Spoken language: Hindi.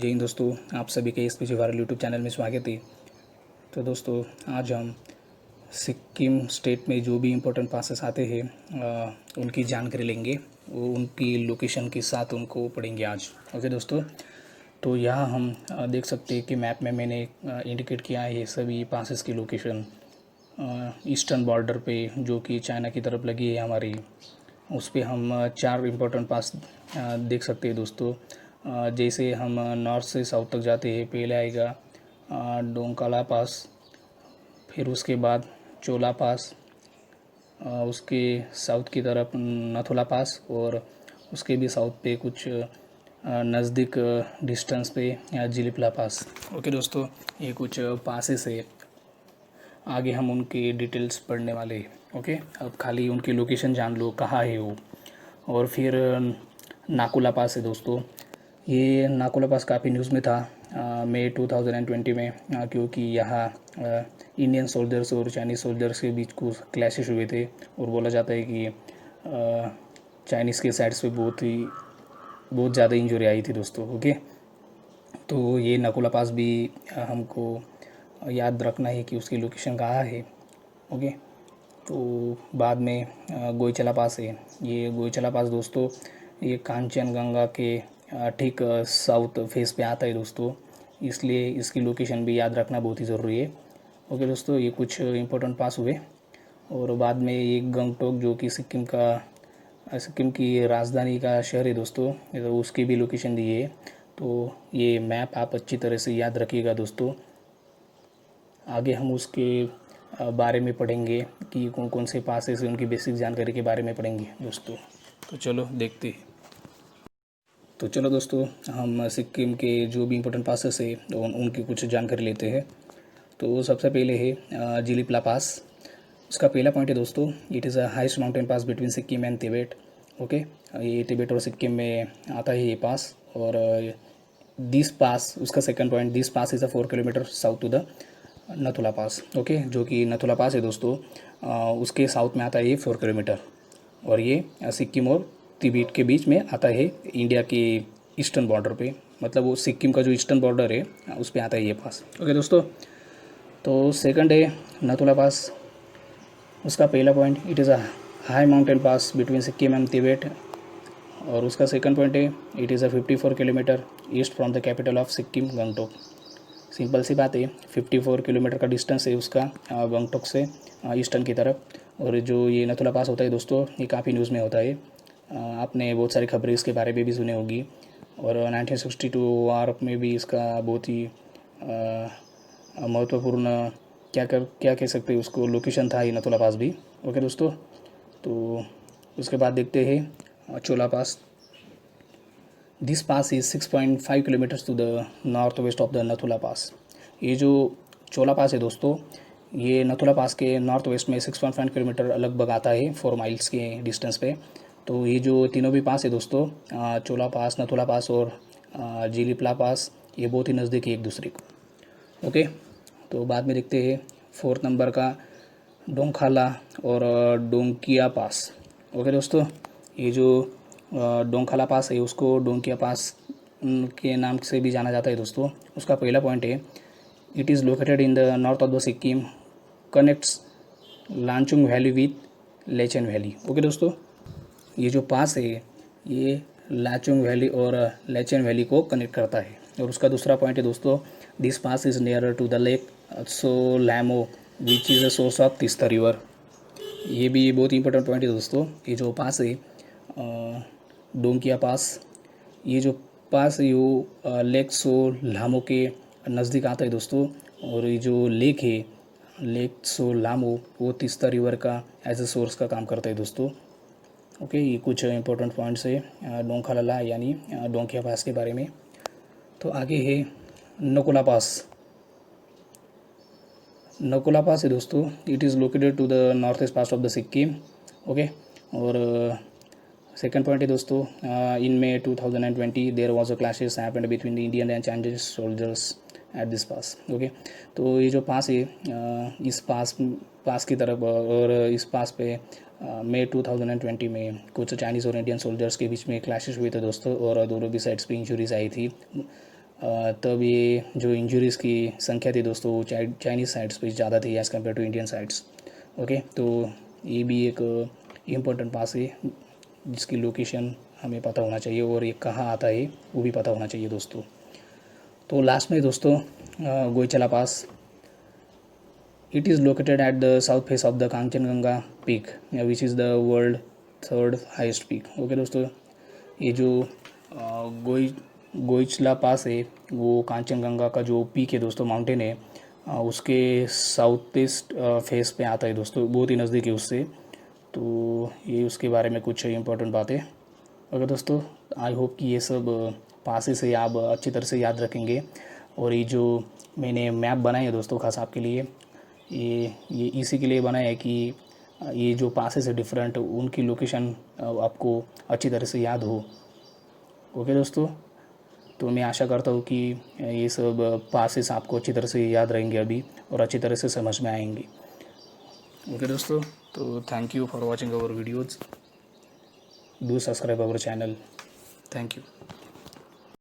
जय हिंद दोस्तों, आप सभी के इस पीछे वायरल यूट्यूब चैनल में स्वागत है। तो दोस्तों, आज हम सिक्किम स्टेट में जो भी इम्पोर्टेंट पासेस आते हैं उनकी जानकारी लेंगे। वो उनकी लोकेशन के साथ उनको पढ़ेंगे आज। ओके दोस्तों, तो यहाँ हम देख सकते हैं कि मैप में मैंने इंडिकेट किया है सभी पासेस की लोकेशन। ईस्टर्न बॉर्डर पे जो कि चाइना की तरफ लगी है हमारी, उस पे हम चार इम्पोर्टेंट पास देख सकते हैं दोस्तों। जैसे हम नॉर्थ से साउथ तक जाते हैं, पहले आएगा डोंकाला पास, फिर उसके बाद चोला पास, उसके साउथ की तरफ नथुला पास, और उसके भी साउथ पे कुछ नज़दीक डिस्टेंस पे जिलिपला पास। ओके दोस्तों, ये कुछ पासेस है। आगे हम उनके डिटेल्स पढ़ने वाले हैं। ओके, अब खाली उनकी लोकेशन जान लो कहाँ है वो। और फिर नाकुला पास है दोस्तों। ये नाकुला पास काफ़ी न्यूज़ में था मई 2020 में, क्योंकि यहाँ इंडियन सोल्जर्स और चाइनीज़ सोल्जर्स के बीच कुछ क्लैशेस हुए थे, और बोला जाता है कि चाइनीज़ के साइड्स पे बहुत ज़्यादा इंजरी आई थी दोस्तों। ओके, तो ये नकुला पास भी हमको याद रखना है कि उसकी लोकेशन कहाँ है। ओके, तो बाद में गोईचला पास है। ये गोईचला पास दोस्तों, ये कांचनजंगा के ठीक साउथ फेस पे आता है दोस्तों, इसलिए इसकी लोकेशन भी याद रखना बहुत ही ज़रूरी है। ओके दोस्तों, ये कुछ इंपॉर्टेंट पास हुए। और बाद में ये गंगटोक जो कि सिक्किम की राजधानी का शहर है दोस्तों, तो उसकी भी लोकेशन दी है। तो ये मैप आप अच्छी तरह से याद रखिएगा दोस्तों। आगे हम उसके बारे में पढ़ेंगे कि कौन कौन से पासेस हैं, उनकी बेसिक जानकारी के बारे में पढ़ेंगे दोस्तों। तो चलो देखते हैं। तो चलो दोस्तों, हम सिक्किम के जो भी इम्पोर्टेंट पासेस है उनकी कुछ जानकारी लेते हैं। तो सबसे पहले है जिलिपला पास। उसका पहला पॉइंट है दोस्तों, it is a highest mountain pass between Sikkim and Tibet. Okay, ये तिब्बत और सिक्किम में आता है ये पास। और दिस पास, उसका second point, this pass is a 4 kilometre south to the Nathula pass. Okay, जो कि नथुला पास है दोस्तों, उसके साउथ में आता है ये 4 किलोमीटर। और ये सिक्किम और तिब्बत के बीच में आता है, इंडिया के ईस्टर्न बॉर्डर पे। मतलब वो सिक्किम का जो ईस्टर्न बॉर्डर है उस पे आता है ये पास। ओके दोस्तों, तो सेकंड है नथुला पास। उसका पहला point, it is a high mountain pass between Sikkim and Tibet. और उसका सेकंड पॉइंट है, it is a 54 kilometre east from the capital of Sikkim Gangtok. Simple सी बात है, 54 किलोमीटर का डिस्टेंस है उसका गंगटोक से ईस्टर्न की तरफ। और जो ये नथुला पास होता है दोस्तों, ये काफ़ी न्यूज़ में होता है। आपने बहुत सारी खबरें इसके बारे में भी सुनी होगी। और 1962 वार में भी इसका बहुत ही महत्वपूर्ण क्या कह सकते हैं उसको, लोकेशन था ये नथुला पास भी। ओके दोस्तों, तो उसके बाद देखते हैं Chola pass. This pass is 6.5 kilometres to the north west of the Nathula pass. ये जो चोला पास है दोस्तों, ये नथुला पास के नॉर्थ वेस्ट में 6.5 किलोमीटर लगभग आता है, 4 माइल्स के डिस्टेंस पे। तो ये जो तीनों भी पास है दोस्तों, चोला पास, नथुला पास और जिलिपला पास, ये बहुत ही नज़दीक है एक दूसरे को। ओके, तो बाद में देखते हैं फोर्थ नंबर का डोंखाला और डोंकिया पास। ओके दोस्तों, ये जो डोंखाला पास है उसको डोंकिया पास के नाम से भी जाना जाता है दोस्तों। उसका पहला पॉइंट है, it is located in the north of the Sikkim, connects Lachung valley with Lachen valley. Okay दोस्तों, ये जो पास है ये लाचुंग वैली और लेचन वैली को कनेक्ट करता है। और उसका दूसरा पॉइंट है दोस्तों, this pass is near to the lake Tso Lhamo which is a source of Teesta river. ये भी बहुत ही इंपॉर्टेंट पॉइंट है दोस्तों। ये जो पास है डोंकिया पास, ये जो पास है वो लेक सो लामो के नज़दीक आता है दोस्तों। और ये जो लेक है, लेक सो लामो, वो तीस्ता रिवर का एज ए सोर्स का काम करता है दोस्तों। ओके, ये कुछ इंपॉर्टेंट पॉइंट्स है डोंखाला यानी डोंकिया पास के बारे में। तो आगे है नकुला पास। नकुला पास है दोस्तों, it is located to the north east pass of the Sikkim. Okay, और सेकंड पॉइंट है दोस्तों, in May 2020 there was a clashes happened between the Indian and Chinese soldiers at this pass. Okay, तो ये जो पास है इस पास की तरफ, और इस पास पे मई 2020 में कुछ चाइनीज़ और इंडियन सोल्जर्स के बीच में क्लैशेस हुए थे दोस्तों, और दोनों भी साइड्स पे इंजरीज आई थी। तब ये जो इंजरीज़ की संख्या थी दोस्तों वो चाइनीज़ साइट्स पे ज़्यादा थी as compare to Indian sites. Okay, तो ये भी एक इम्पोर्टेंट पास है जिसकी लोकेशन हमें पता होना चाहिए और ये कहाँ आता है वो भी पता होना चाहिए दोस्तों। तो लास्ट में दोस्तों Goechala pass, it is located at the south face of the Kanchenjunga peak which is the world third highest peak. Okay दोस्तों, ये जो गोइचला पास है वो कांचनगंगा का जो पीक है दोस्तों, माउंटेन है, उसके साउथ ईस्ट फेस पे आता है दोस्तों, बहुत ही नज़दीक है उससे। तो ये उसके बारे में कुछ इंपॉर्टेंट बातें। ओके दोस्तों, आई होप कि ये सब पासेस से आप अच्छी तरह से याद रखेंगे। और ये जो मैंने मैप बनाया है दोस्तों खास आपके लिए, ये इसी के लिए बनाया है कि ये जो पासेस है डिफरेंट, उनकी लोकेशन आपको अच्छी तरह से याद हो। ओके दोस्तों, तो मैं आशा करता हूँ कि ये सब पासेस आपको अच्छी तरह से याद रहेंगे अभी और अच्छी तरह से समझ में आएंगे। ओके दोस्तों, तो thank you for watching our videos, do subscribe our channel, thank you.